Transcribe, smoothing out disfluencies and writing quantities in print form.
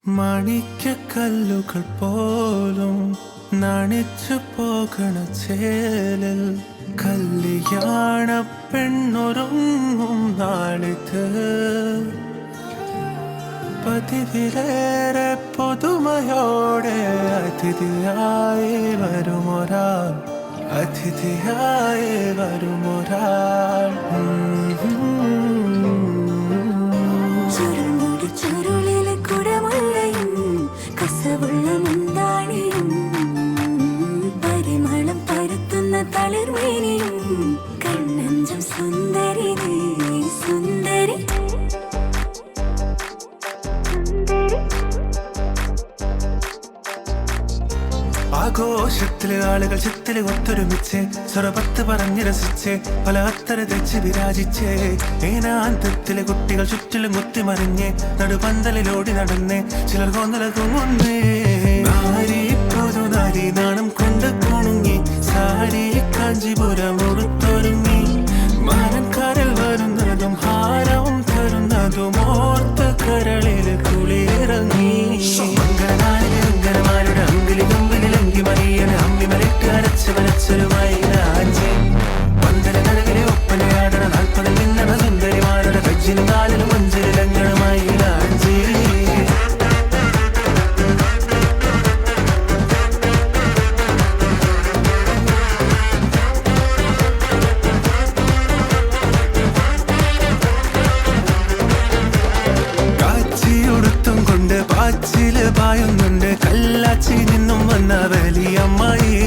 മാണിക്യക്കല്ലുകൾ പോലും നണിച്ചു പോകണ ചേലിൽ കല്യാണ പെണ്ണൊരുങ്ങും നാളിത് പതിവിലേറെ പുതുമയോടെ അതിഥിയായി വരുമൊരാൾ അതിഥിയായി വരുമൊരാൾ പരിമളം പരത്തുന്ന തളിർമേനിയും കണ്ണഞ്ചം സുന്ദരി സുന്ദരി ആഘോഷത്തില് ആളുകൾ ചിത്തില് ഒത്തൊരുമിച്ച് സ്വരപത്ത് പറഞ്ഞ് രസിച്ച് പല അത്തര തെച്ച് വിരാജിച്ച് ഏനാന്തത്തിലെ കുട്ടികൾ ചുറ്റിലും കുത്തിമറിഞ്ഞ് നടുപന്തലിലോടി നടന്ന് ചിലർ കൊന്നലകുന്നേ നാരി പുതുനാരി നാണം കൊണ്ട് കുണുങ്ങി സാരി കാഞ്ചിപുരം ഉടുത്തൊരുങ്ങി മാനക്കാരിൽ വരുന്നതും ഹാരവും തരുന്നതും ഓർത്ത് കരളിൽ കുളിയിറങ്ങി അങ്കനമാരുടെ അങ്കിലി തുമ്പിലിൽ അങ്കി മറിയന് അമ്മി മറിട്ട് അരച്ച് വരച്ചൊരുമായി രാജി പന്തല നടുവിലെ ഒപ്പനയാടണ 40 നിന്നണ സുന്ദരിമാരുടെ കജ്ജിലും കാലിലും മഞ്ചലിലങ്ങണമായി രാജി കാച്ചിയുടുത്തും കൊണ്ട് പാച്ചില് പായുന്നുണ്ട് കല്ലാച്ചി നിന്നും വന്ന വലിയമ്മായി